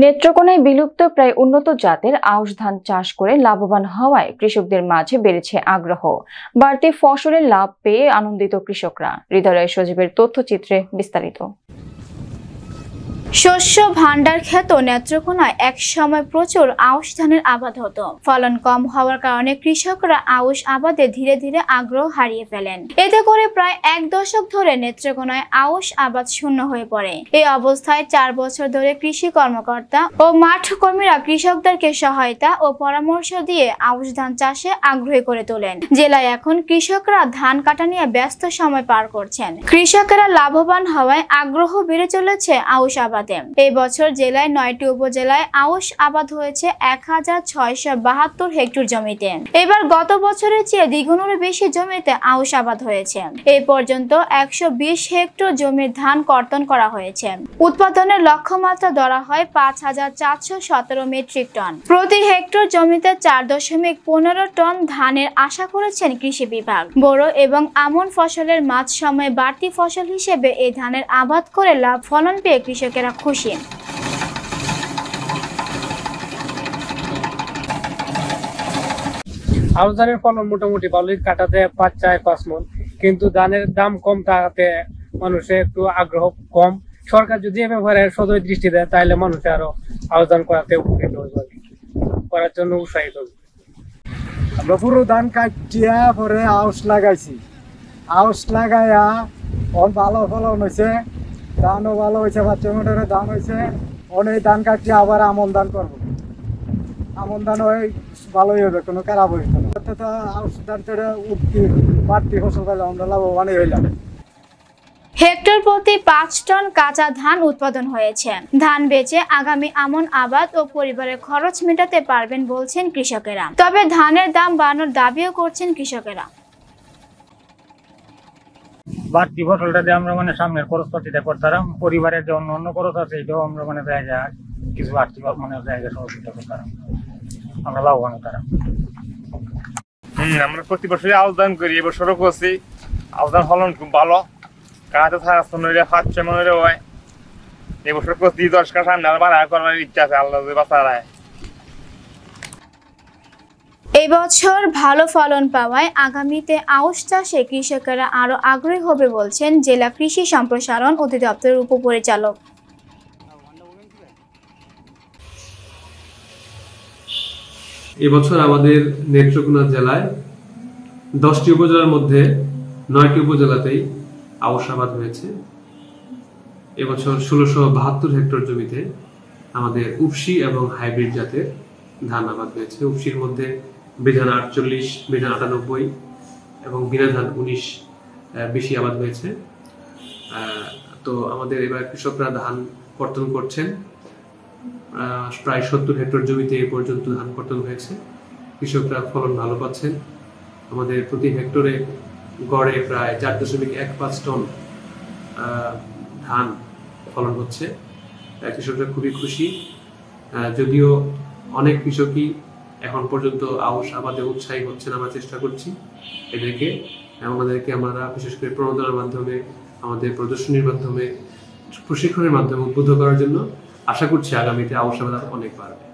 নেত্রকোনায় বিলুপ্ত প্রায় উন্নত জাতের আউশ ধান চাষ করে লাভবান হওয়ায় কৃষকদের মাঝে বেড়েছে আগ্রহ। বাড়তি ফসলের লাভ পেয়ে আনন্দিত কৃষকরা। হৃদয় সজীবের তথ্যচিত্রে বিস্তারিত। শস্য ভান্ডার খ্যাত নেত্রকোনায় এক সময় প্রচুর আউশ ধানের আবাদ হতো। ফলন কম হওয়ার কারণে কৃষকরা আউশ আবাদে ধীরে ধীরে আগ্রহ হারিয়ে ফেলেন। এতে করে প্রায় এক দশক ধরে নেত্রকোনায় আউশ আবাদ শূন্য হয়ে পড়ে। এই অবস্থায় 4 বছর ধরে কৃষি কর্মকর্তা ও মাঠ কর্মীরা কৃষকদেরকে সহায়তা ও পরামর্শ দিয়ে আউশ ধান চাষে আগ্রহী করে তোলেন। জেলায় এখন কৃষকরা ধান কাটা নিয়ে ব্যস্ত সময় পার করছেন। কৃষকেরা লাভবান হওয়ায় আগ্রহ বেড়ে চলেছে আউশ আবাদ। এই বছর জেলায় 9টি উপজেলায় আউশ আবাদ হয়েছে 1672 হেক্টর জমিতে। এবার গত বছরের চেয়ে দ্বিগুণেরও বেশি জমিতে আউশ আবাদ হয়েছে। এই পর্যন্ত 120 হেক্টর জমির ধান কর্তন করা হয়েছে। উৎপাদনের লক্ষ্যমাত্রা ধরা হয় 5417 মেট্রিক টন। প্রতি হেক্টর জমিতে 4.15 টন ধানের আশা করেছেন কৃষি বিভাগ। বোরো এবং আমন ফসলের মাঝ সময়ে বাড়তি ফসল হিসেবে এই ধানের আবাদ করে লাভ ফলন পেয়ে কৃষকেরা খুশি। আউশ ধানের ফলন মোটামুটি ভালোই, কাটাতে 5 মণ, কিন্তু ধানের দাম কম থাকাতে মানুষের একটু আগ্রহ কম। সরকার যদি এ ব্যাপারে সদয় দৃষ্টি দেয় তাহলে মানুষের আরো আউশ ধান করাতে উপকৃত হইবে, করার জন্য উৎসাহিত। আমরা পুরো ধান কাটিয়া পরে আউশ লাগাইছি। আউশ লাগাইয়া ভালো ফলন হয়েছে, ধানও ভালো হয়েছে, 5 মণের ধান হয়েছে। অনেক ধান কাটিয়ে আবার আমন ধান করবো। আমন ধান হয় ভালোই হবে, কোনো খারাপ হইত না। আউশ ধান থেকে বাড়তি ফসল পাইলে আমরা লাভবানই হইলাম। হেক্টর প্রতি 5 টন কাঁচা ধান উৎপাদন হয়েছে। ধান বেচে আগামী আমন আবাদ ও পরিবারের খরচ মেটাতে পারবেন বলছেন কৃষকেরা। তবে ধানের দাম বাড়ানোর দাবিও করছেন কৃষকেরা। বাড়তি ফসলটা দিয়ে আমরা সামনের খরচপাতিটা করতাম, পরিবারের যে অন্য খরচ আছে এটাও আমরা জায়গা কিছু বাড়তি জায়গা সহযোগিতা করতাম, আমরা লাভবান হতাম। আমরা প্রতি বছরই আউশ ধান করি, এবছরও করছি। আউশ ধান ফলন খুব ভালো, কাঁচা 5-6 মণের হয়। এবছর করছি 10 কাঠা, সামনে আর বাড়া করার ইচ্ছা আছে, আল্লাহ যদি বাঁচায়। এই বছর ভালো ফলন পাওয়ায় আগামীতে আউশ চাষে কৃষকেরা আরো আগ্রহী হবে বলছেন জেলা কৃষি সম্প্রসারণ অধিদপ্তরের উপপরিচালক। এবছর আমাদের নেত্রকোনা জেলায় 10টি উপজেলার মধ্যে 9টি উপজেলাতেই আউশ আবাদ হয়েছে। এবছর 1672 হেক্টর জমিতে আমাদের উপসি এবং হাইব্রিড জাতের ধান আবাদ হয়েছে। উপসির মধ্যে বিধান 48, বিধান 98 এবং বিনা ধান 19 বেশি আবাদ হয়েছে। তো আমাদের এবার কৃষকরা ধান কর্তন করছেন। প্রায় 70 হেক্টর জমিতে এ পর্যন্ত ধান কর্তন হয়েছে। কৃষকরা ফলন ভালো পাচ্ছেন। আমাদের প্রতি হেক্টরে গড়ে প্রায় 4.15 টন ধান ফলন হচ্ছে। কৃষকরা খুবই খুশি। যদিও অনেক কৃষকই এখন পর্যন্ত আউশ আবাদে উৎসাহী হচ্ছেন, আমরা চেষ্টা করছি আমাদেরকে আমরা বিশেষ করে প্রণোদনার মাধ্যমে, আমাদের প্রদর্শনীর মাধ্যমে, প্রশিক্ষণের মাধ্যমে উদ্বুদ্ধ করার জন্য আশা করছি আগামীতে আউশ আবাদ অনেক বাড়বে।